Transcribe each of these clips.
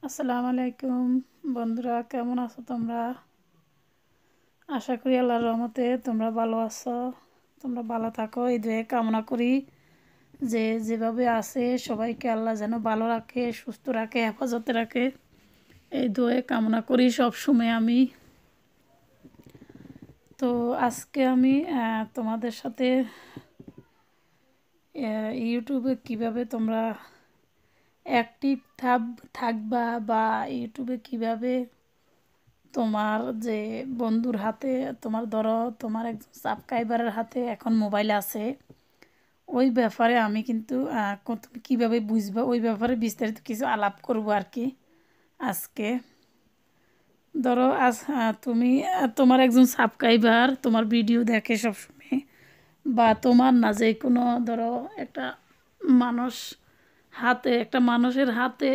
আসসালামু আলাইকুম বন্ধুরা, কেমন আছো তোমরা? আশা করি আল্লাহর রহমতে তোমরা ভালো আছো। তোমরা ভালো থাকো এই দোয়া কামনা করি যে যেভাবে আছে সবাইকে আল্লাহ যেন ভালো রাখে, সুস্থ রাখে, হেফাজতে রাখে। এই দোয়া কামনা করি সব সময় আমি। তো আজকে আমি তোমাদের সাথে ইউটিউবে কিভাবে তোমরা অ্যাক্টিভ থাকবা বা ইউটিউবে কিভাবে তোমার যে বন্ধুর হাতে, তোমার ধরো তোমার একজন সাবস্ক্রাইবারের হাতে এখন মোবাইল আছে, ওই ব্যাপারে আমি কিন্তু তুমি কীভাবে বুঝবা ওই ব্যাপারে বিস্তারিত কিছু আলাপ করব আর কি আজকে। ধরো তুমি তোমার একজন সাবস্ক্রাইবার তোমার ভিডিও দেখে সবসময়, বা তোমার না যে কোনো ধরো একটা মানুষ একটা মানুষের হাতে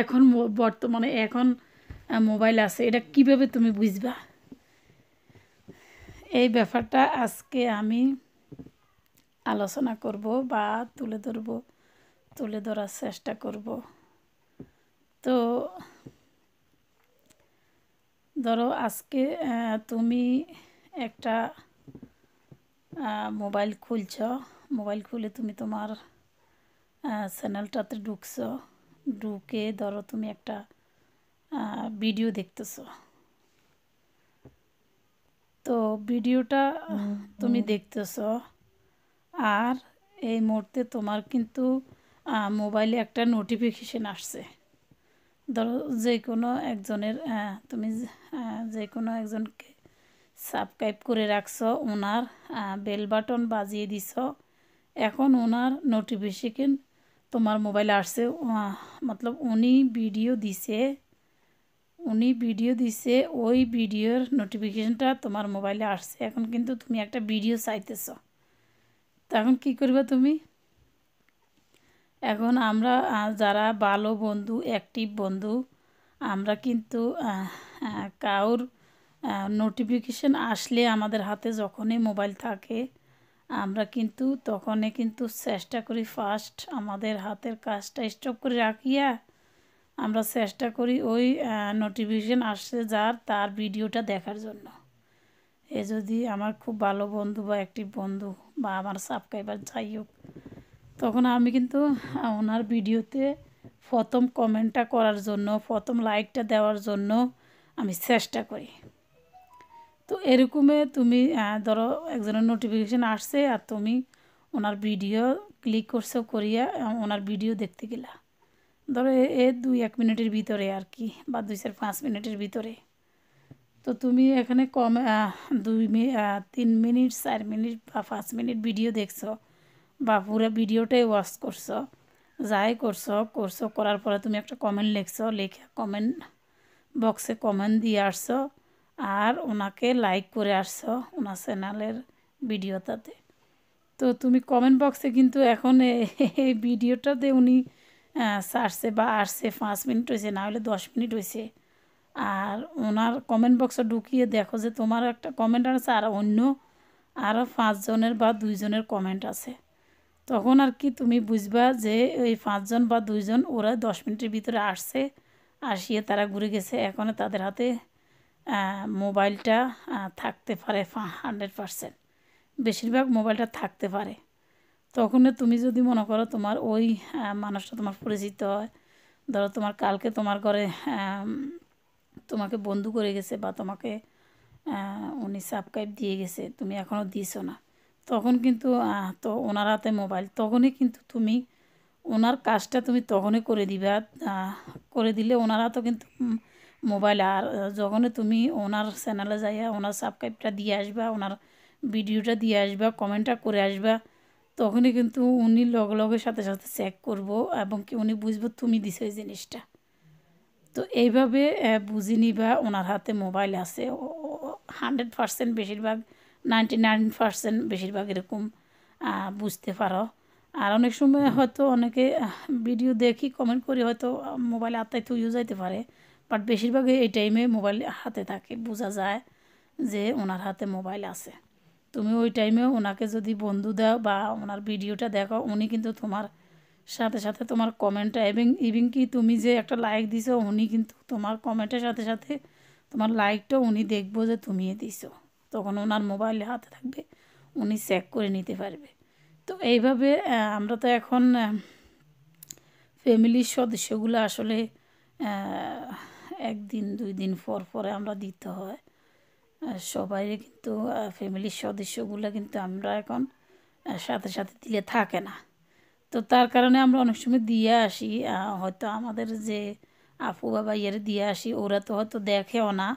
এখন বর্তমানে এখন মোবাইল আছে, এটা কিভাবে তুমি বুঝবা এই ব্যাপারটা আজকে আমি আলোচনা করব বা তুলে ধরার চেষ্টা করব। তো ধরো আজকে তুমি একটা মোবাইল মোবাইল খুলে তুমি তোমার চ্যানেলটাতে ঢুকে ধরো তুমি একটা ভিডিও দেখতেছো। তো ভিডিওটা তুমি দেখতেছো, আর এই মুহূর্তে তোমার কিন্তু মোবাইলে একটা নোটিফিকেশন আসছে। ধরো যে কোনো একজনের তুমি যে কোনো একজনকে সাবস্ক্রাইব করে রাখছো, ওনার বেল বাটন বাজিয়ে দিছ, এখন ওনার নোটিফিকেশন তোমার মোবাইলে আসছে। মতলব উনি ভিডিও দিছে, ওই ভিডিওর নোটিফিকেশনটা তোমার মোবাইলে আসছে। এখন কিন্তু তুমি একটা ভিডিও চাইতেছ, তখন কি করবে তুমি? এখন আমরা যারা ভালো বন্ধু, অ্যাক্টিভ বন্ধু, আমরা কিন্তু কারোর নোটিফিকেশন আসলে আমাদের হাতে যখনই মোবাইল থাকে, আমরা কিন্তু তখনই কিন্তু চেষ্টা করি ফার্স্ট আমাদের হাতের কাজটা স্টপ করে রাখিয়া আমরা চেষ্টা করি ওই নোটিফিকেশন আসছে তার ভিডিওটা দেখার জন্য। এ যদি আমার খুব ভালো বন্ধু বা অ্যাক্টিভ বন্ধু বা আমার সাবস্ক্রাইবার যাই হোক, তখন আমি কিন্তু ওনার ভিডিওতে প্রথম কমেন্টটা করার জন্য, প্রথম লাইকটা দেওয়ার জন্য আমি চেষ্টা করি। তো এরকমে তুমি ধরো একজনের নোটিফিকেশান আসছে আর তুমি ওনার ভিডিও ক্লিক করছো, করিয়া ওনার ভিডিও দেখতে গেলা। ধরো 2-1 মিনিটের ভিতরে আর কি, বা 2-5 মিনিটের ভিতরে। তো তুমি এখানে 3 মিনিট, 4 মিনিট বা 5 মিনিট ভিডিও দেখছো, বা পুরো ভিডিওটাই ওয়াচ করছো, যাই করছো করার পরে তুমি একটা কমেন্ট লিখে কমেন্ট বক্সে কমেন্ট দিয়ে আসছো, আর ওনাকে লাইক করে আসছো ওনার চ্যানেলের ভিডিওটাতে। তো তুমি কমেন্ট বক্সে কিন্তু এখন এই ভিডিওটাতে উনি ছাড়ছে বা আসছে 5 মিনিট হয়েছে, না হলে 10 মিনিট হয়েছে, আর ওনার কমেন্ট বক্সে ঢুকিয়ে দেখো যে তোমার একটা কমেন্ট আছে আর অন্য আরও 5 জনের বা 2 জনের কমেন্ট আছে। তখন আর কি তুমি বুঝবা যে ওই 5 জন বা 2 জন ওরা 10 মিনিটের ভিতরে আসিয়ে তারা ঘুরে গেছে। এখন তাদের হাতে মোবাইলটা থাকতে পারে 100%, বেশিরভাগ মোবাইলটা থাকতে পারে। তখন তুমি যদি মনে করো তোমার ওই মানুষটা তোমার পরিচিত হয়, ধরো তোমার কালকে তোমার ঘরে তোমাকে বন্ধু করে গেছে বা তোমাকে উনি সাবস্ক্রাইব দিয়ে গেছে, তুমি এখনও দিছো না, তখন কিন্তু তো ওনার হাতে মোবাইল, তখনই কিন্তু তুমি ওনার কাজটা তুমি তখনই করে দিবা। করে দিলে ওনার হাতেও কিন্তু মোবাইল, আর যখনই তুমি ওনার চ্যানেলে যাইয়া ওনার সাবস্ক্রাইবটা দিয়ে আসবা, ওনার ভিডিওটা দিয়ে আসবা, কমেন্টটা করে আসবা, তখনই কিন্তু উনি লগে সাথে সাথে চেক করব এবং কি উনি বুঝবো তুমি দিছো এই জিনিসটা। তো এইভাবে বুঝে নিবা ওনার হাতে মোবাইল আছে। 100% বেশিরভাগ, 99% বেশিরভাগ এরকম বুঝতে পারো। আর অনেক সময় হয়তো অনেকে ভিডিও দেখি কমেন্ট করি হয়তো মোবাইল হাতে তুইও যাইতে পারে, বাট বেশিরভাগ এই টাইমে মোবাইল হাতে থাকে, বোঝা যায় যে ওনার হাতে মোবাইল আছে। তুমি ওই টাইমে ওনাকে যদি বন্ধু দাও বা ওনার ভিডিওটা দেখো, উনি কিন্তু তোমার সাথে সাথে তোমার কমেন্টটা এবং ইভিন কি তুমি যে একটা লাইক দিছো উনি কিন্তু তোমার কমেন্টের সাথে সাথে তোমার লাইকটাও উনি দেখবো যে তুমি দিছো, তখন ওনার মোবাইলে হাতে থাকবে, উনি চেক করে নিতে পারবে। তো এইভাবে আমরা তো এখন ফ্যামিলির সদস্যগুলো আসলে একদিন 2 দিন পর পরে আমরা দিতে হয় সবাই, কিন্তু ফ্যামিলির সদস্যগুলো কিন্তু আমরা এখন সাথে সাথে দিলে থাকে না। তো তার কারণে আমরা অনেক সময় দিয়ে আসি, হয়তো আমাদের যে আপু বাবা ইয়ের দিয়ে আসি, ওরা তো হয়তো দেখেও না,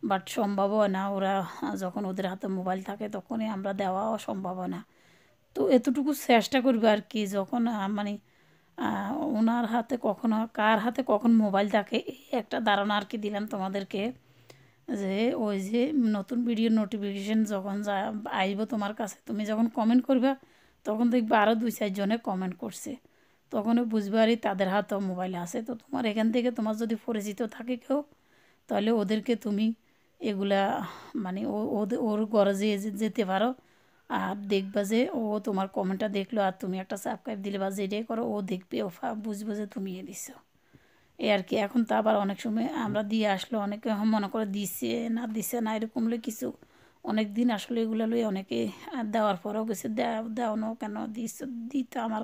বাট সম্ভব হয় না, ওরা যখন ওদের হাতে মোবাইল থাকে তখনই আমরা দেওয়াও সম্ভব হয় না। তো এতটুকু চেষ্টা করবে আর কি, যখন মানে ওনার হাতে কখনো কার হাতে কখন মোবাইল থাকে এই একটা ধারণা আর কি দিলাম তোমাদেরকে, যে ওই যে নতুন ভিডিও নোটিফিকেশান যখন আইব তোমার কাছে, তুমি যখন কমেন্ট করবা তখন দেখবে আরও 2-4 জনে কমেন্ট করছে, তখনও বুঝবে আর তাদের হাতেও মোবাইল আছে। তো তোমার এখান থেকে তোমার যদি পরিচিত থাকে কেউ, তাহলে ওদেরকে তুমি এগুলা মানে ওর গরজে যেতে পারো, আর দেখবা যে ও তোমার কমেন্টটা দেখলো আর তুমি একটা সাবস্ক্রাইব দিলে বা যেটাই করো ও দেখবে, ও বুঝবে যে তুমি দিছো এই আর কি। এখন তো আবার অনেক সময় আমরা দিয়ে আসলে অনেকে মনে করে দিছে না এরকম কিছু, অনেক দিন আসলে এগুলো লই অনেকে দেওয়ার পরেও গেছে দেও না কেন দিত আমার,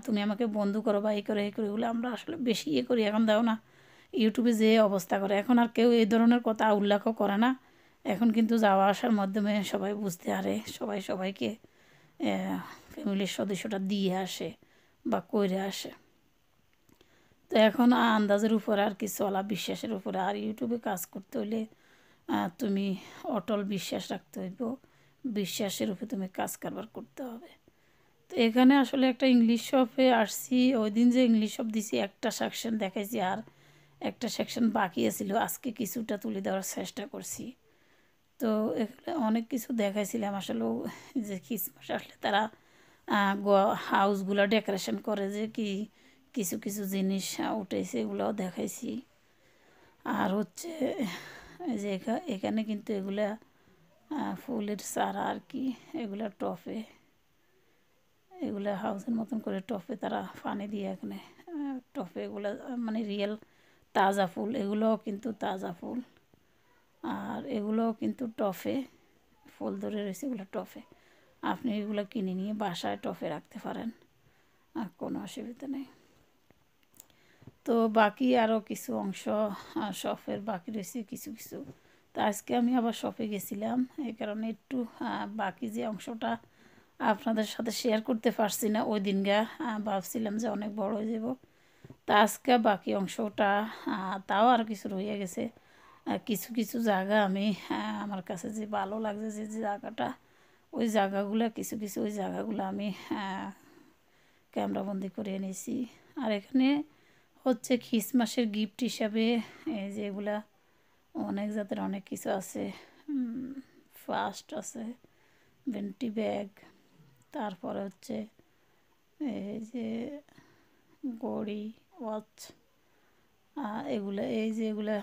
তুমি আমাকে বন্ধু করো বা এই করে এগুলো আমরা আসলে বেশি করি, এখন দাও না ইউটিউবে যে অবস্থা করে, এখন আর কেউ এই ধরনের কথা উল্লেখও করে না। এখন কিন্তু যাওয়া আসার মাধ্যমে সবাই বুঝতে পারে, সবাই সবাইকে ফ্যামিলির সদস্যটা দিয়ে আসে বা কইরে আসে। তো এখন আন্দাজের উপরে আর কি চলা, বিশ্বাসের উপরে। আর ইউটিউবে কাজ করতে হলে তুমি অটল বিশ্বাস রাখতে হইব, বিশ্বাসের উপরে তুমি কাজ কারবার করতে হবে। তো এখানে আসলে একটা ইংলিশ শপে আসছি, ওই দিন যে ইংলিশ শপ দিছি একটা সেকশন দেখাইছি আর একটা সেকশন বাকি ছিল, আজকে কিছুটা তুলে দেওয়ার চেষ্টা করছি। তো এখানে অনেক কিছু দেখাইছিলাম আসলে, যে খ্রিসমাস আসলে তারা হাউসগুলো ডেকোরেশন করে, যে কি কিছু কিছু জিনিস উঠেছে এগুলোও দেখাইছি। আর হচ্ছে যে এখানে কিন্তু এগুলা ফুলের চারা আর কি, এগুলা টফে, এগুলা হাউসের মতন করে টফে তারা পানি দিয়ে এখানে টফে এগুলো মানে রিয়েল তাজা ফুল, এগুলোও কিন্তু তাজা ফুল, আর এগুলোও কিন্তু টফে ফুল ধরে রয়েছে, এগুলো টফে, আপনি এগুলো কিনে নিয়ে বাসায় টফে রাখতে পারেন, আর কোনো অসুবিধা নেই। তো বাকি আরও কিছু অংশ শপের বাকি রয়েছে কিছু কিছু, তো আজকে আমি আবার শপে গেছিলাম, এই কারণে একটু বাকি যে অংশটা আপনাদের সাথে শেয়ার করতে পারছি না, ওই দিনগা ভাবছিলাম যে অনেক বড় হয়ে যাব। তা আজকে বাকি অংশটা তাও আর কিছু রয়ে গেছে, কিছু কিছু জায়গা আমি আমার কাছে যে ভালো লাগছে যে জায়গাটা, ওই জায়গাগুলো কিছু কিছু ওই জায়গাগুলো আমি ক্যামেরাবন্দি করে এনেছি। আর এখানে হচ্ছে খ্রিসমাসের গিফট হিসাবে এই যে এগুলা অনেক জাতের অনেক কিছু আছে, ফার্স্ট আছে ভেন্টি ব্যাগ, তারপরে হচ্ছে এই যে ঘড়ি ওয়াচ, এগুলো এই যে এগুলা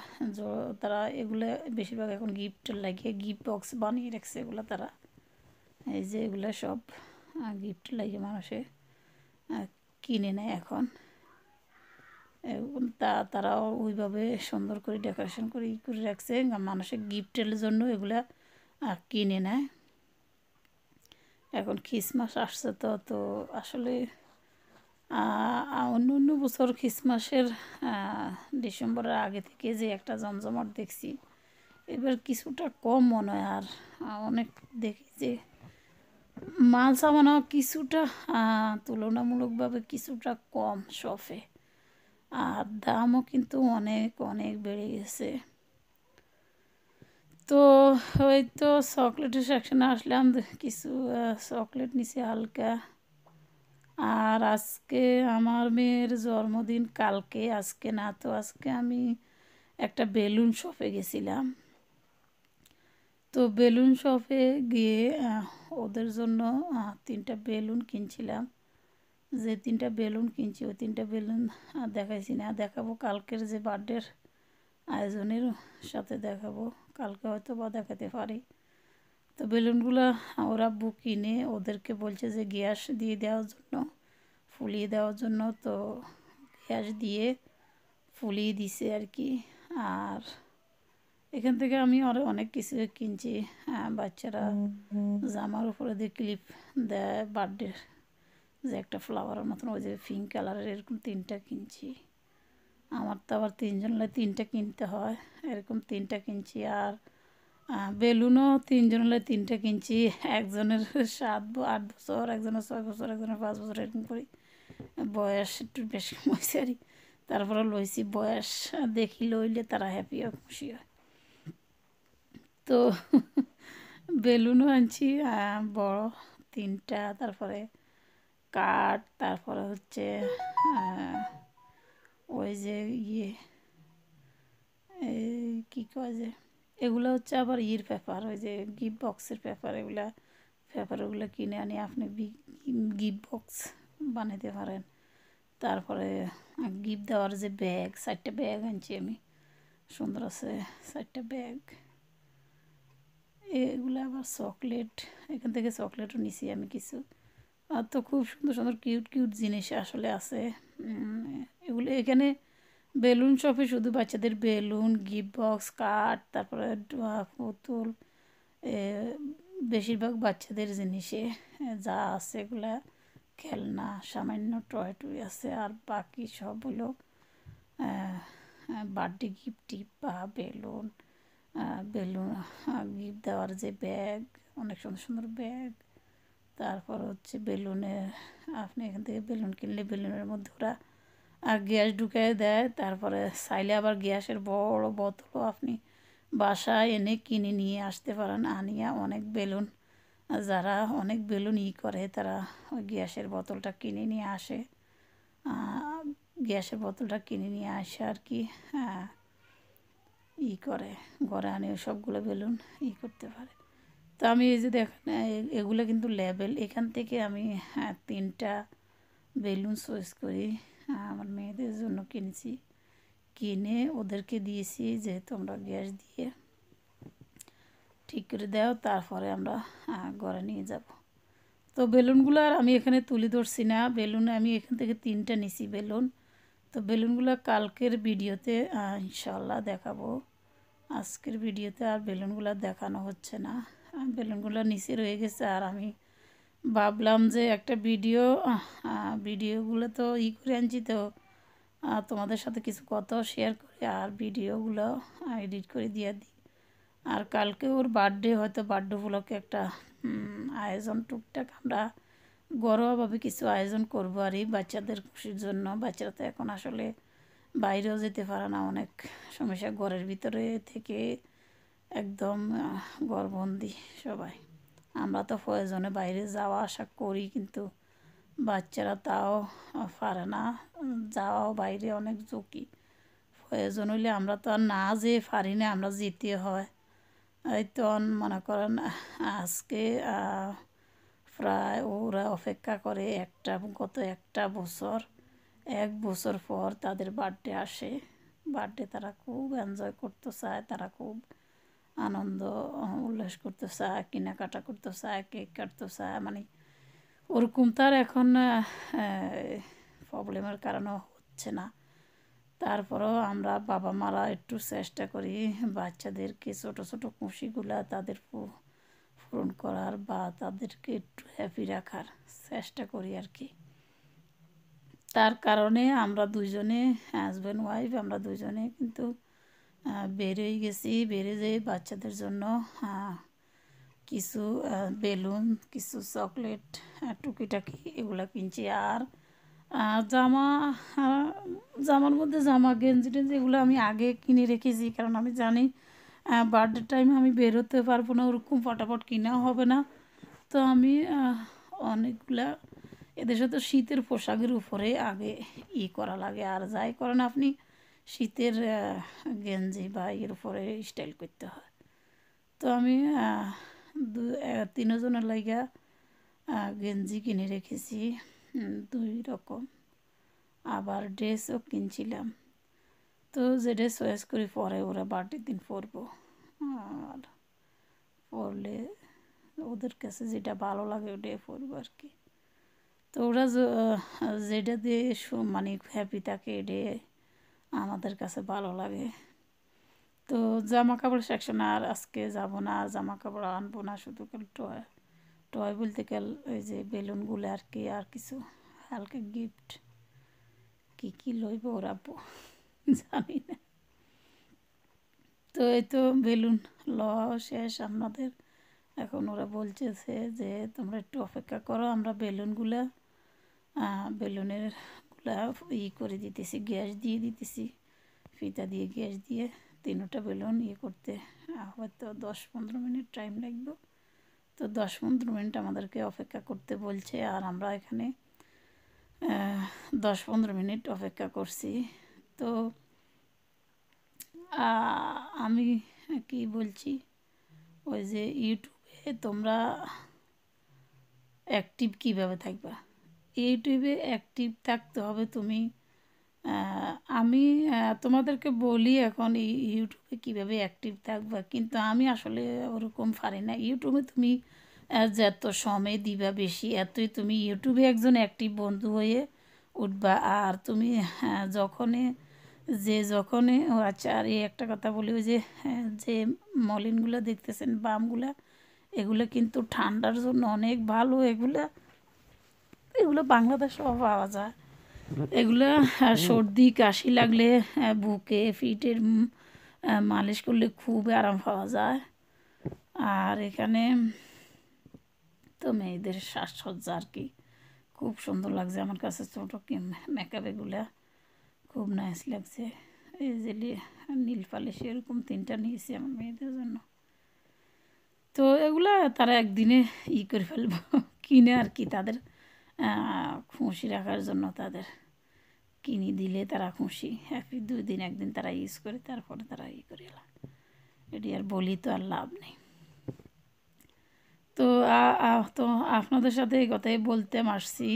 তারা এগুলো বেশিরভাগ এখন গিফট লাগিয়ে গিফট বক্স বানিয়ে রাখছে, এগুলো তারা এই যে এগুলো সব গিফট লাগিয়ে মানুষে কিনে নেয় এখন, তারাও ওইভাবে সুন্দর করে ডেকোরেশন করে করে রাখছে, মানুষের গিফটের জন্য এগুলা কিনে নেয়। এখন খ্রিসমাস আসছে তো তো আসলে অন্য অন্য বছর খ্রিসমাসের ডিসেম্বরের আগে থেকে যে একটা জমজমাট দেখছি, এবার কিছুটা কম মনে হয়, আর অনেক দেখি যে মাল সামানো কিছুটা তুলনামূলকভাবে কিছুটা কম শপে, আর দামও কিন্তু অনেক অনেক বেড়ে গেছে। তো ওই তো চকলেটের সেকশনে আসলাম, কিছু চকলেট নিচে হালকা। আর আজকে আমার মেয়ের জন্মদিন কালকে, আজকে না, তো আজকে আমি একটা বেলুন শপে গেছিলাম। তো বেলুন শপে গিয়ে ওদের জন্য 3টা বেলুন কিনছিলাম, যে 3টা বেলুন কিনছি ওই 3টা বেলুন দেখাইছি না, দেখাবো কালকের যে বার্থডের আয়োজনের সাথে দেখাবো, কালকে হয়তো বা দেখাতে পারি। তো বেলুনগুলো ওরা কিনে ওদেরকে বলছে যে গ্যাস দিয়ে দেওয়ার জন্য ফুলিয়ে দেওয়ার জন্য, তো গ্যাস দিয়ে ফুলিয়ে দিছে আর কি। আর এখান থেকে আমি আরও অনেক কিছু কিনছি। বাচ্চারা জামার উপরে দিয়ে ক্লিপ দেয় বার্থডে, যে একটা ফ্লাওয়ারের মতন, ওই যে পিঙ্ক কালারের, এরকম 3টা কিনছি। আমার তো আবার 3জন হলে 3টা কিনতে হয়, এরকম 3টা কিনছি। আর বেলুনও 3জন হলে 3টা কিনছি। একজনের 8 বছর, একজনের 6 বছর, একজনের 5 বছর, এরকম করি। বয়স একটু বেশি হয়েছে আর তারপরে লইছি, বয়স দেখি লইলে তারা হ্যাপি হয়, খুশি হয়। তো বেলুনও আনছি বড় 3টা, তারপরে কাঠ, তারপরে হচ্ছে ওই যে কী কয় যে, এগুলো হচ্ছে আবার পেপার, ওই যে গিফট বক্সের পেপার, পেপারগুলো কিনে আনি আপনি গিফট বক্স বানাতে পারেন। তারপরে গিফট দেওয়ার যে ব্যাগ, 4টা ব্যাগ আনছি আমি, সুন্দর আছে 4টা ব্যাগ। এগুলো আবার চকলেট, এখান থেকে চকলেটও নিছি আমি কিছু। আর তো খুব সুন্দর সুন্দর কিউট কিউট জিনিস আসলে আছে এগুলো এখানে। বেলুন শপে শুধু বাচ্চাদের বেলুন, গিফট বক্স, কাঠ, তারপরে পুতুল, বেশিরভাগ বাচ্চাদের জিনিসে যা আছে এগুলা খেলনা, সামান্য টয় টয় আছে। আর বাকি সব হলো বার্থডে গিফট টিপ বা বেলুন, গিফট দেওয়ার যে ব্যাগ, অনেক সুন্দর সুন্দর ব্যাগ। তারপর হচ্ছে বেলুনের, আপনি এখান থেকে বেলুন কিনলে বেলুনের মধ্যে ওরা গ্যাস ঢুকিয়ে দেয়। তারপরে চাইলে আবার গ্যাসের বড় বোতলও আপনি বাসায় এনে কিনে নিয়ে আসতে পারেন। আনিয়া অনেক বেলুন, যারা অনেক বেলুন করে তারা ওই গ্যাসের বোতলটা কিনে নিয়ে আসে। গ্যাসের বোতলটা কিনে নিয়ে আসে আর কি, করে ঘরে আনে সবগুলো বেলুন করতে পারে। তো আমি এই যে দেখেন, এগুলো কিন্তু লেবেল, এখান থেকে আমি 3টা বেলুন চয়েস করি, আমার মেয়েদের জন্য কিনেছি, কিনে ওদেরকে দিয়েছি যে তোমরা গ্যাস দিয়ে ঠিক করে দাও, তারপরে আমরা ঘরে নিয়ে যাব। তো বেলুনগুলো আর আমি এখানে তুলে ধরছি না, বেলুন আমি এখান থেকে 3টা নিছি বেলুন। তো বেলুনগুলো কালকের ভিডিওতে ইনশাল্লাহ দেখাবো, আজকের ভিডিওতে আর বেলুনগুলো দেখানো হচ্ছে না। বেলুনগুলো নিচে রয়ে গেছে। আর আমি ভাবলাম যে একটা ভিডিওগুলো তো করে আনছি, তো তোমাদের সাথে কিছু কথাও শেয়ার করি আর ভিডিওগুলো এডিট করে দিয়ে দিই। আর কালকে ওর বার্থডে, হয়তো বার্থডে উপলক্ষে একটা আয়োজন টুকটাক আমরা ঘরোয়াভাবে কিছু আয়োজন করবো আর বাচ্চাদের খুশির জন্য। বাচ্চারা তো এখন আসলে বাইরেও যেতে পারে না, অনেক সমস্যা, ঘরের ভিতরে থেকে একদম ঘরবন্দি সবাই। আমরা তো প্রয়োজনে বাইরে যাওয়া আসা করি, কিন্তু বাচ্চারা তাও পারে না যাওয়াও, বাইরে অনেক ঝুঁকি। প্রয়োজন হইলে আমরা তো আর না যেয়ে পারি না, আমরা যেতে হয়। এই তো মনে করেন আজকে প্রায় ওরা অপেক্ষা করে গত একটা বছর, 1 বছর পর তাদের বার্থডে আসে। বার্থডে তারা খুব এনজয় করতে চায়, তারা খুব আনন্দ উল্লাস করতে চায়, কেনাকাটা করতে চায়, কেক কাটতে চায়, মানে ওরকম তার এখন প্রবলেমের কারণে হচ্ছে না। তারপরেও আমরা বাবা মারা একটু চেষ্টা করি বাচ্চাদেরকে ছোটো ছোটো খুশিগুলা তাদের পূরণ করার বা তাদেরকে একটু হ্যাপি রাখার চেষ্টা করি আর কি। তার কারণে আমরা দুজনে, হাজব্যান্ড ওয়াইফ, আমরা দুজনে কিন্তু বেরিয়ে গেছি। বেরিয়ে যেয়ে বাচ্চাদের জন্য কিছু বেলুন, কিছু চকলেট, টুকিটাকি এগুলো কিনছি। আর জামার মধ্যে জামা, গেঞ্জি টেঞ্জি এগুলো আমি আগে কিনে রেখেছি, কারণ আমি জানি বার্থডে টাইম আমি বেরোতে পারবো না, ওরকম ফটাফট কিনাও হবে না। তো আমি অনেকগুলা, এদেশে তো শীতের পোশাকের উপরে আগে করা লাগে, আর যাই করেন আপনি শীতের গেঞ্জি বা এর উপরে স্টাইল করতে হয়। তো আমি 3 জনের লাইগা গেঞ্জি কিনে রেখেছি 2 রকম, আবার ড্রেসও কিনছিলাম। তো যে ড্রেস চয়েস করি পরে ওরা বার্থডের দিন পরবো, আর পরলে ওদের কাছে যেটা ভালো লাগে ওটাই পরবো আর কি। তো ওরা যেটা দিয়ে মানে হ্যাপি থাকে এটা আমাদের কাছে ভালো লাগে। তো জামা কাপড় সেকশনে আর আজকে যাব না, আর জামা কাপড় আনবো না, শুধু টয় টয় বলতে গেল ওই যে বেলুনগুলো আর কি, আর কিছু হালকা গিফট কী কী লইব ওরা জানি না। তো এই তো বেলুন লওয়া শেষ আমাদের। এখন ওরা বলতেছে যে তোমরা একটু অপেক্ষা করো, আমরা বেলুনের গুলা করে দিতেছি, গ্যাস দিয়ে দিতেছি, ফিতা দিয়ে গ্যাস দিয়ে 3টা বেলুন করতে হয়তো 10-15 মিনিট টাইম লাগবে। তো 10-15 মিনিট আমাদেরকে অপেক্ষা করতে বলছে, আর আমরা এখানে 10-15 মিনিট অপেক্ষা করছি। তো আমি কি বলছি, ওই যে ইউটিউবে তোমরা অ্যাক্টিভ কীভাবে থাকবা, ইউটিউবে অ্যাক্টিভ থাকতে হবে তুমি। আমি তোমাদেরকে বলি এখন ইউটিউবে কীভাবে অ্যাক্টিভ থাকবা, কিন্তু আমি আসলে ওরকম পারি না। ইউটিউবে তুমি যত সময় দিবা বেশি, এতই তুমি ইউটিউবে একজন অ্যাক্টিভ বন্ধু হয়ে উঠবা। আর তুমি যখনই ও আচ্ছা, আর এই একটা কথা বলি, ওই যে মলিনগুলো দেখতেছেন বামগুলা, এগুলো কিন্তু ঠান্ডার জন্য অনেক ভালো। এগুলো বাংলাদেশেও পাওয়া যায়। এগুলো সর্দি কাশি লাগলে বুকে ফিটের মালিশ করলে খুব আরাম পাওয়া যায়। আর এখানে তো মেয়েদের সাজসজ্জা আর কি খুব সুন্দর লাগছে আমার কাছে। ছোটো মেকআপ এগুলা খুব নাইস লাগছে। এই যে নীল পালিশ এরকম 3টা নিয়েছি আমার মেয়েদের জন্য। তো এগুলা তারা একদিনে করে ফেলবো কিনে আর কি, তাদের খুশি রাখার জন্য তাদের কিনে দিলে তারা খুশি হ্যাপি। 2 দিন 1 দিন তারা ইউজ করে, তারপরে তারা করে এলাম, এটি আর বলি তো আর লাভ নেই। তো তো আপনাদের সাথে এই কথাই বলতে আসছি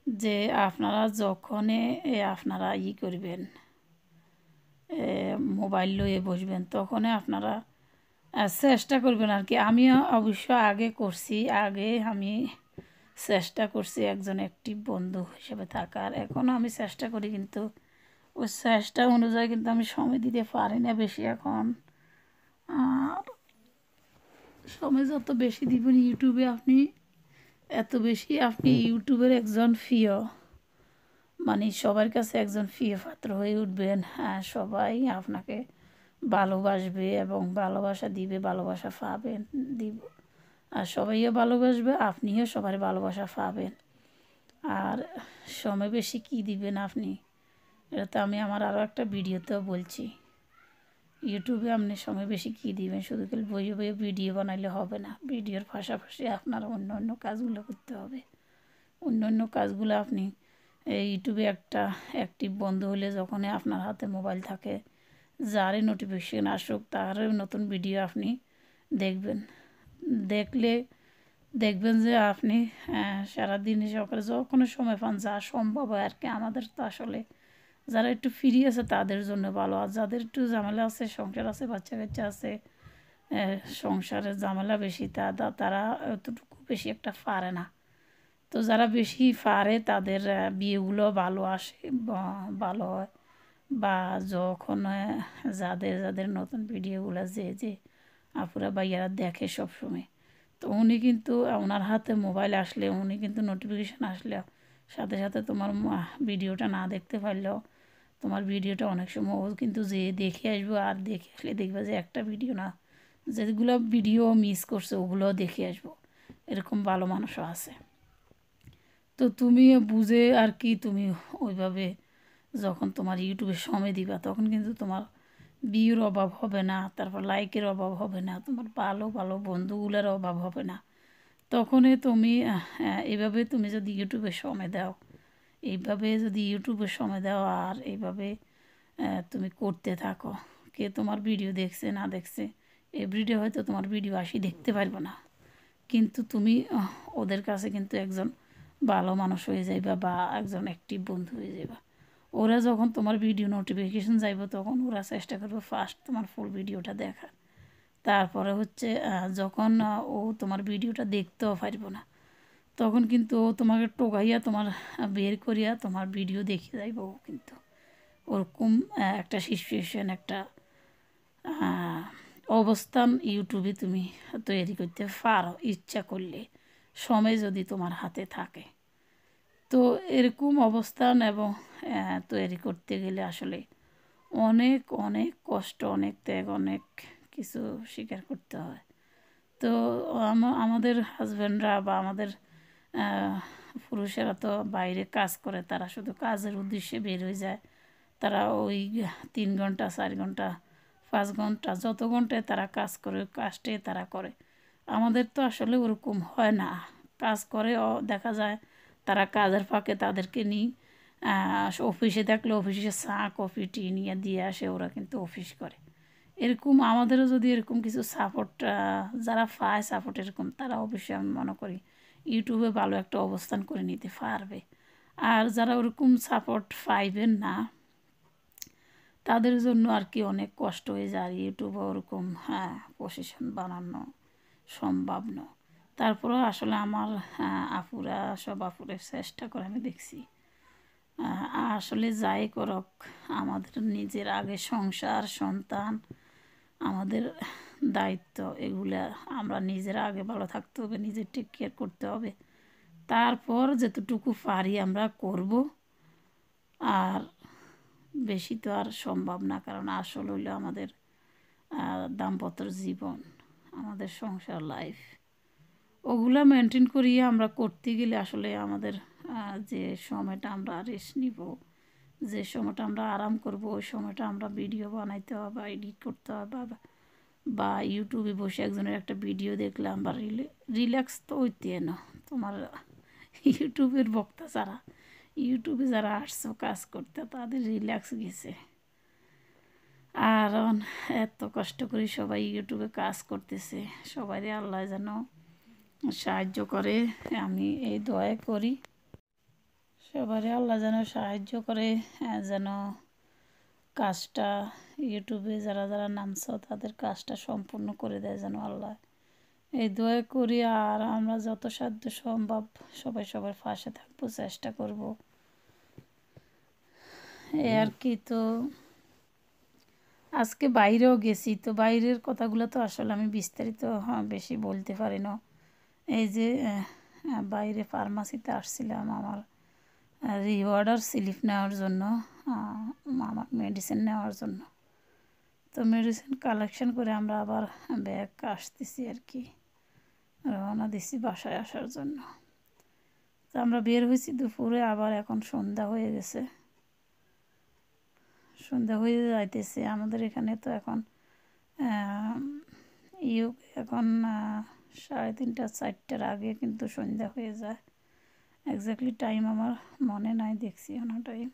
যে আপনারা যখনই আপনারা করবেন, মোবাইল লয়ে বসবেন, তখনই আপনারা চেষ্টা করবেন আর কি। আমিও অবশ্য আগে করছি, আগে আমি চেষ্টা করছি একজন অ্যাক্টিভ বন্ধু হিসেবে থাকার। এখনও আমি চেষ্টা করি, কিন্তু ওই চেষ্টা অনুযায়ী কিন্তু আমি সময় দিতে পারি না বেশি এখন। আর সময় যত বেশি দিবেন ইউটিউবে, এত বেশি আপনি ইউটিউবের একজন প্রিয়, মানে সবার কাছে একজন প্রিয় পাত্র হয়ে উঠবেন। হ্যাঁ, সবাই আপনাকে ভালোবাসবে এবং ভালোবাসা দিবে, ভালোবাসা পাবেন দিব। আর সবাইও ভালোবাসবে, আপনিও সবার ভালোবাসা পাবেন। আর সময় বেশি কি দিবেন আপনি, এটা তো আমি আমার আরও একটা ভিডিওতেও বলছি। ইউটিউবে আপনি সময় বেশি কী দিবেন, শুধু খালি বইয়ে ভিডিও বানাইলে হবে না। ভিডিওর পাশাপাশি আপনার অন্য অন্য কাজগুলো করতে হবে। অন্য অন্য কাজগুলো আপনি ইউটিউবে একটা অ্যাক্টিভ বন্ধু হলে, যখনই আপনার হাতে মোবাইল থাকে, যারই নোটিফিকেশান আসুক তারই নতুন ভিডিও আপনি দেখবেন। দেখবেন যে আপনি সারাদিন সকালে যখন সময় পান, যা সম্ভব হয় আর কি। আমাদের তো আসলে যারা একটু ফ্রি আছে তাদের জন্য ভালো, আর যাদের একটু ঝামেলা আছে, সংসার আছে, বাচ্চা কাচ্চা আছে, সংসারের ঝামেলা বেশি, তারা এতটুকু বেশি একটা পারে না। তো যারা বেশি পারে তাদের বিয়েগুলো ভালো আসে, ভালো হয়। বা যখন যাদের নতুন ভিডিওগুলো যে আপুরা ভাইয়ারা দেখে সবসময়, তো উনি কিন্তু ওনার হাতে মোবাইল আসলে, উনি কিন্তু নোটিফিকেশান আসলে সাথে সাথে তোমার ভিডিওটা না দেখতে পারলেও তোমার ভিডিওটা অনেক সময় ও কিন্তু যে দেখে আসবো, আর দেখে আসলে দেখবে যে একটা ভিডিও না, যেগুলো ভিডিও মিস করছে ওগুলোও দেখে আসবো। এরকম ভালো মানুষও আছে। তো তুমি বুঝে আর কি, তুমি ওইভাবে যখন তোমার ইউটিউবে সময় দিবা, তখন কিন্তু তোমার ভিউর অভাব হবে না, তারপর লাইকের অভাব হবে না, তোমার ভালো ভালো বন্ধুগুলোর অভাব হবে না। তখনই তুমি এইভাবে তুমি যদি ইউটিউবে সময় দাও, এইভাবে যদি ইউটিউবে সময় দাও আর এইভাবে তুমি করতে থাকো, কে তোমার ভিডিও দেখছে না দেখছে, এভরিডে হয়তো তোমার ভিডিও দেখতে পারবো না, কিন্তু তুমি ওদের কাছে কিন্তু একজন ভালো মানুষ হয়ে যাইবা বা একজন অ্যাক্টিভ বন্ধু হয়ে যাবা। ওরা যখন তোমার ভিডিও নোটিফিকেশান যাইব, তখন ওরা চেষ্টা করবে ফার্স্ট তোমার ফুল ভিডিওটা দেখা। তারপরে হচ্ছে যখন ও তোমার ভিডিওটা দেখতেও পারবো না, তখন কিন্তু ও তোমাকে টোকাইয়া তোমার বের করিয়া তোমার ভিডিও দেখে যাইব কিন্তু ওরকম একটা সিচুয়েশন একটা অবস্থান ইউটিউবে তুমি তৈরি করতে পারো ইচ্ছা করলে, সময় যদি তোমার হাতে থাকে। তো এরকম অবস্থান এবং তৈরি করতে গেলে আসলে অনেক অনেক কষ্ট, অনেক ত্যাগ, অনেক কিছু স্বীকার করতে হয়। তো আমাদের হাজব্যান্ডরা বা আমাদের পুরুষেরা তো বাইরে কাজ করে, তারা শুধু কাজের উদ্দেশ্যে বের হয়ে যায়। তারা ওই 3 ঘন্টা 4 ঘন্টা 5 ঘন্টা যত ঘন্টায় তারা কাজ করে কাজটাই তারা করে। আমাদের তো আসলে ওরকম হয় না, কাজ করে দেখা যায় তারা কাজের ফাঁকে তাদেরকে নিয়ে অফিসে থাকলে অফিসে চা কফি টি নিয়ে দিয়ে আসে, ওরা কিন্তু অফিস করে। এরকম আমাদেরও যদি এরকম কিছু সাপোর্ট যারা পায় সাপোর্ট এরকম, তারা অবশ্যই আমি মনে করি ইউটিউবে ভালো একটা অবস্থান করে নিতে পারবে। আর যারা ওরকম সাপোর্ট পাইবেন না তাদের জন্য আর কি অনেক কষ্ট হয়ে যায় ইউটিউবে ওরকম পজিশন বানানো সম্ভব না। তারপরেও আসলে আমার আপুরা সব আপুরের চেষ্টা করে আমি দেখছি। আসলে যাই করক, আমাদের নিজের আগে সংসার সন্তান আমাদের দায়িত্ব, এগুলা আমরা নিজেরা আগে ভালো থাকতে হবে, নিজের টেক কেয়ার করতে হবে, তারপর যতটুকু পারি আমরা করব। আর বেশি তো আর সম্ভব না, কারণ আসল হইলো আমাদের দাম্পত্য জীবন, আমাদের সংসার লাইফ, ওগুলা মেনটেন করিয়ে আমরা করতে গেলে আসলে আমাদের যে সময়টা আমরা রেস্ট নিব, যে সময়টা আমরা আরাম করব, ওই সময়টা আমরা ভিডিও বানাইতে হবে বা এডিট করতে হবে বা ইউটিউবে বসে একজনের একটা ভিডিও দেখলাম বা রিল্যাক্স তো হইতে না তোমার ইউটিউবের বক্তা যারা ইউটিউবে যারা আসছো কাজ করতে তাদের রিল্যাক্স গেছে। আর এত কষ্ট করে সবাই ইউটিউবে কাজ করতেছে, সবাই আল্লাহ যেন সাহায্য করে, আমি এই দোয়া করি সবারই আল্লাহ যেন সাহায্য করে, যেন কাজটা ইউটিউবে যারা যারা নামছো তাদের কাজটা সম্পূর্ণ করে দেয় যেন আল্লাহ, এই দোয়া করি। আর আমরা যত সাধ্য সম্ভব সবাই সবার পাশে থাকবো, চেষ্টা করব এই আর কি। তো আজকে বাইরেও গেছি, তো বাইরের কথাগুলো তো আসলে আমি বিস্তারিত বেশি বলতে পারি না। এই যে বাইরে ফার্মাসিতে আসছিলাম আমার রিওয়ার্ডার স্লিপ নেওয়ার জন্য, আমার মেডিসিন নেওয়ার জন্য। তো মেডিসিন কালেকশন করে আমরা আবার ব্যাগ আসতেছি আর কি, রওনা দিছি বাসায় আসার জন্য। তো আমরা বের হয়েছি দুপুরে, আবার এখন সন্ধ্যা হয়ে গেছে, সন্ধ্যা হয়ে যাইতেছে আমাদের এখানে। তো এখন এখন 3:30 4টার আগে কিন্তু সন্ধ্যা হয়ে যায়। এক্স্যাক্টলি টাইম আমার মনে নাই, দেখছি না টাইম,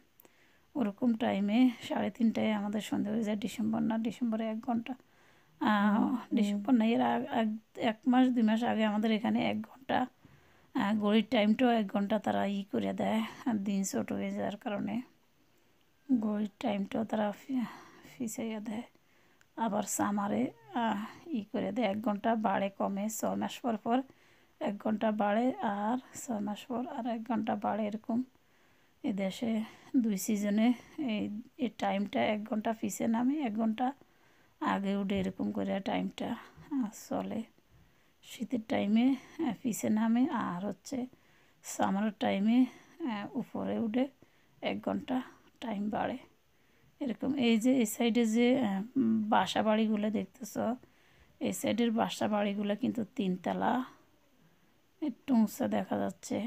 ওরকম টাইমে 3:30টায় আমাদের সন্ধ্যা হয়ে যায়। ডিসেম্বর না, ডিসেম্বরে 1 ঘন্টা, ডিসেম্বর না এর 1 মাস 2 মাস আগে আমাদের এখানে 1 ঘন্টা ঘড়ির টাইমটাও 1 ঘন্টা তারা করে দেয়, দিন ছোট হয়ে যাওয়ার কারণে ঘড়ির টাইমটাও তারা ফিসাইয়া দেয়। আবার সামারে করে দেয় 1 ঘন্টা বাড়ে কমে, 6 মাস পর পর 1 ঘন্টা বাড়ে, আর 6 মাস পর আর 1 ঘন্টা বাড়ে, এরকম এদেশে 2 সিজনে এই টাইমটা 1 ঘন্টা পিছে নামে, 1 ঘন্টা আগে উঠে, এরকম করে টাইমটা চলে। শীতের টাইমে পিছে নামে, আর হচ্ছে সামারের টাইমে উপরে উঠে 1 ঘন্টা টাইম বাড়ে, এরকম। এই যে এই সাইডে যে বাসা বাড়িগুলো দেখতেছ, এই সাইডের বাসা বাড়িগুলো কিন্তু 3 তলা, একটু উঁচা দেখা যাচ্ছে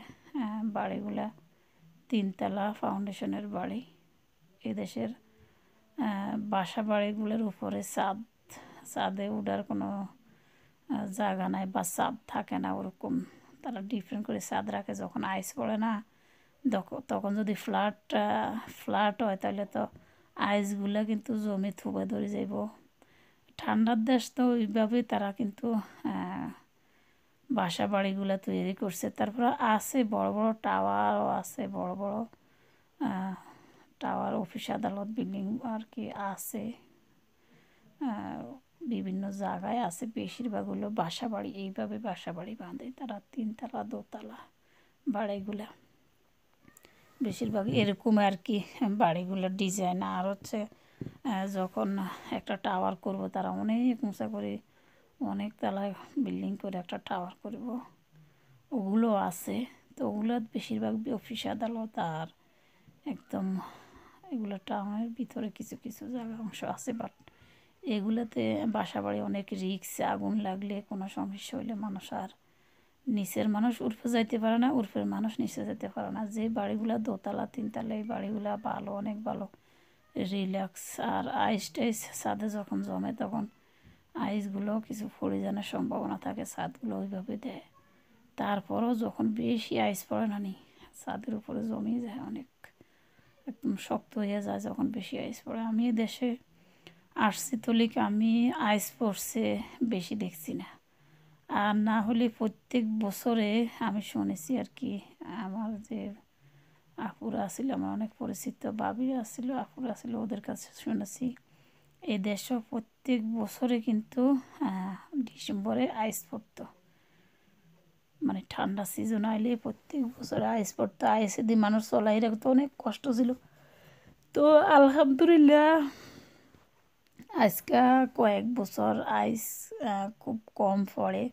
বাড়িগুলা, 3 তলা ফাউন্ডেশনের বাড়ি। এদেশের বাসা বাড়িগুলোর উপরে ছাদে ওঠার কোনো জায়গা নাই বা ছাদ থাকে না, ওরকম তারা ডিফারেন্ট করে ছাদ রাখে। যখন আইস পড়ে না তখন যদি ফ্ল্যাট হয় তাহলে তো আইসগুলো কিন্তু জমে থুবে ধরে যাইব। ঠান্ডার দেশ তো ওইভাবেই তারা কিন্তু বাসা বাড়িগুলো তৈরি করছে। তারপর আছে বড় বড় টাওয়ারও আছে, বড় বড় টাওয়ার, অফিস আদালত বিল্ডিং আর কি আছে, বিভিন্ন জায়গায় আছে। বেশিরভাগ হলো বাসা বাড়ি, এইভাবে বাসা বাড়ি বাঁধে তারা, 3 তলা 2 তলা। বাড়িগুলা বেশিরভাগ এরকম আর কি বাড়িগুলোর ডিজাইন। আর হচ্ছে যখন একটা টাওয়ার করব তারা অনেক উঁচা করে অনেক তলায় বিল্ডিং করে একটা টাওয়ার করব, ওগুলো আছে। তো ওগুলো বেশিরভাগ অফিস আদালত আর একদম এগুলো টাউনের ভিতরে কিছু কিছু জায়গা অংশ আছে। বাট এগুলোতে বাসা বাড়ি অনেক রিস্ক, আগুন লাগলে কোনো সমস্যা হইলে মানুষ আর নিচের মানুষ উর্ফে যাইতে পারে না, উর্ফের মানুষ নিচে যেতে পারে না। যে বাড়িগুলো দোতলা তিনতলা এই বাড়িগুলো ভালো, অনেক ভালো, রিল্যাক্স। আর আইস টাইস ছাদে যখন জমে তখন আইসগুলো কিছু পড়ে যাওয়ার সম্ভাবনা থাকে, ছাদগুলো ওইভাবে দেয়। তারপরও যখন বেশি আইস পড়ে না নি ছাদের উপরে জমিয়ে যায়, অনেক একদম শক্ত হয়ে যায় যখন বেশি আইস পড়ে। আমি দেশে আসছি তলিক আমি আইস পড়ছে বেশি দেখছি না। আর না হলে প্রত্যেক বছরে আমি শুনেছি আর কি, আমার যে আপুরা আসছিল, আমার অনেক পরিচিত বাবিরা আসছিল, আপুরা আসছিল, ওদের কাছে শুনেছি এই দেশে প্রত্যেক বছরে কিন্তু ডিসেম্বরে আইস পড়তো। মানে ঠান্ডা সিজন আইলে প্রত্যেক বছর আইস পড়তো, আইসে দিয়ে মানুষ চলাই রাখতো, অনেক কষ্ট ছিল। তো আলহামদুলিল্লাহ আজকে কয়েক বছর আইস খুব কম পড়ে।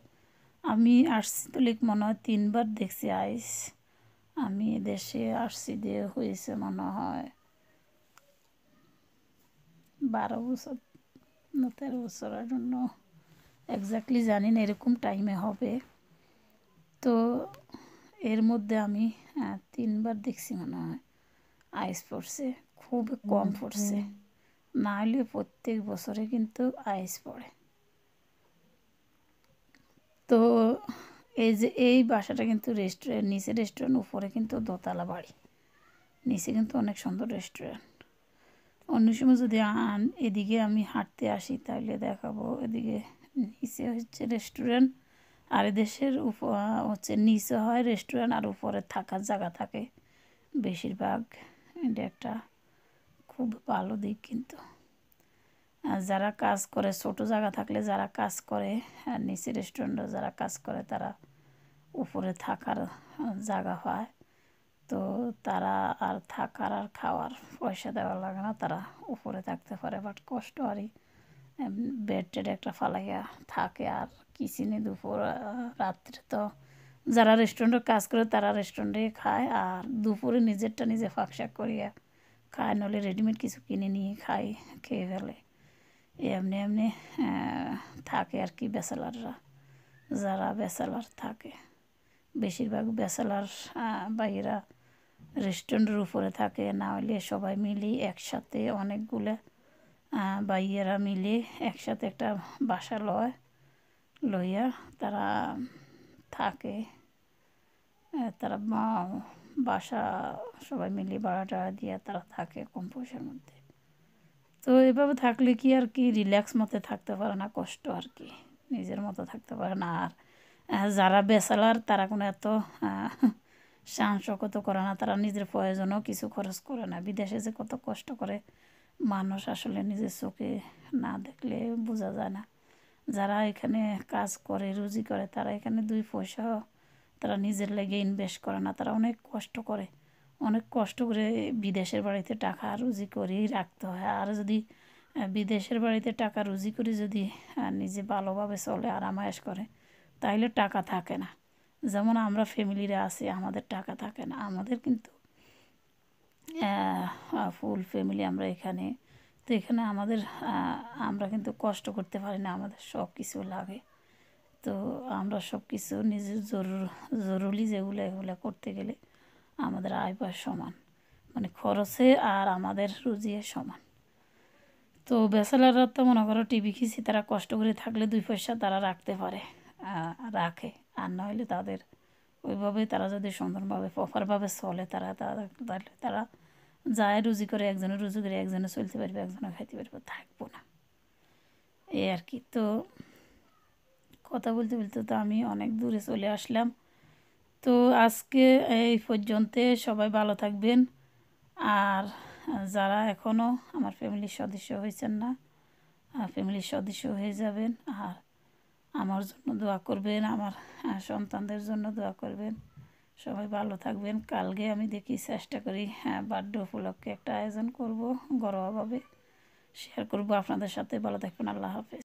আমি আসছি তো মনে হয় 3বার দেখছি আইস। আমি দেশে আসছি দিয়ে হয়েছে মনে হয় 12 বছর না 13 বছর, আই ডোন্ট নো এক্স্যাক্টলি জানি না, এরকম টাইমে হবে। তো এর মধ্যে আমি 3বার দেখছি মনে হয় আইস পড়ছে, খুব কম পড়ছে। না হলে প্রত্যেক বছরে কিন্তু আইস পড়ে। তো এই যে এই বাসাটা কিন্তু রেস্টুরেন্ট, নিচে রেস্টুরেন্ট, উপরে কিন্তু দোতলা বাড়ি, নিচে কিন্তু অনেক সুন্দর রেস্টুরেন্ট। অন্য সময় যদি এদিকে আমি হাঁটতে আসি তাহলে দেখাবো, এদিকে নিচে হচ্ছে রেস্টুরেন্ট আর এদেশের হচ্ছে নিচে হয় রেস্টুরেন্ট আর উপরে থাকার জায়গা থাকে বেশিরভাগ। এটা একটা খুব ভালো দিক। কিন্তু যারা কাজ করে, ছোট জায়গা থাকলে যারা কাজ করে, নিচে রেস্টুরেন্টে যারা কাজ করে তারা উপরে থাকার জায়গা হয়, তো তারা আর থাকার আর খাওয়ার পয়সা দেওয়া লাগে না, তারা উপরে থাকতে পারে। বাট কষ্ট আরই বেড টেড একটা ফালাইয়া থাকে। আর কিচেনে দুপুর রাত্রে তো যারা রেস্টুরেন্টে কাজ করে তারা রেস্টুরেন্টে খায়, আর দুপুরে নিজেরটা নিজে ফাঁকশাক করিয়া খায়, নইলে রেডিমেড কিছু কিনে নিয়ে খায়, খেয়ে ফেলে। এমনি এমনি থাকে আর কি ব্যাচেলাররা, যারা ব্যাচেলার থাকে বেশিরভাগ ব্যাচেলার বাইরা রেস্টুরেন্টের উপরে থাকে। না হলে সবাই মিলে একসাথে অনেকগুলো বাইয়েরা মিলে একসাথে একটা বাসা লইয়া তারা থাকে। তারা বাসা সবাই মিলে ভাড়া টাড়া দিয়ে তারা থাকে কম পয়সার মধ্যে। তো এভাবে থাকলে কি আর কি রিল্যাক্স মতো থাকতে পারে না, কষ্ট আর কি, নিজের মতো থাকতে পারে না। আর যারা ব্যাচেলার তারা কোনো এত সাহসকত করে না, তারা নিজের প্রয়োজনও কিছু খরচ করে না। বিদেশে যে কত কষ্ট করে মানুষ আসলে নিজের চোখে না দেখলে বোঝা যায় না। যারা এখানে কাজ করে রুজি করে তারা এখানে 2 পয়সা তারা নিজের লেগে ইনভেস্ট করে না, তারা অনেক কষ্ট করে, অনেক কষ্ট করে বিদেশের বাড়িতে টাকা রুজি করেই রাখতে হয়। আর যদি বিদেশের বাড়িতে টাকা রুজি করে যদি নিজে ভালোভাবে চলে আরামায়েশ করে তাহলে টাকা থাকে না। যেমন আমরা ফ্যামিলিরা আছি, আমাদের টাকা থাকে না, আমাদের কিন্তু ফুল ফ্যামিলি আমরা এখানে। তো এখানে আমাদের আমরা কিন্তু কষ্ট করতে পারি না, আমাদের সব কিছু লাগে। তো আমরা সব কিছু নিজের জরুরি যেগুলো এগুলো করতে গেলে আমাদের আয় ব্যয় সমান, মানে খরচে আর আমাদের রুজিয়ে সমান। তো ব্যাচেলাররা তো মনে করো টিভি খিচি, তারা কষ্ট করে থাকলে 2 পয়সা তারা রাখতে পারে, রাখে। আর নইলে তাদের ওইভাবে তারা যদি সুন্দরভাবে প্রপারভাবে চলে তাহলে তারা যায় রুজি করে, একজনে রুজি করে একজনে চলতে পারবে, একজনে খাইতে পারবে, থাকবো না এই আর কি। তো কথা বলতে বলতে তো আমি অনেক দূরে চলে আসলাম। তো আজকে এই পর্যন্ত, সবাই ভালো থাকবেন। আর যারা এখনও আমার ফ্যামিলির সদস্য হয়েছেন না, ফ্যামিলির সদস্য হয়ে যাবেন। আর আমার জন্য দোয়া করবেন, আমার সন্তানদের জন্য দোয়া করবেন। সবাই ভালো থাকবেন। কালকে আমি দেখি চেষ্টা করি, হ্যাঁ, বার্থডে উপলক্ষে একটা আয়োজন করব, ঘরোয়াভাবে শেয়ার করব আপনাদের সাথে। ভালো থাকবেন, আল্লাহ হাফেজ।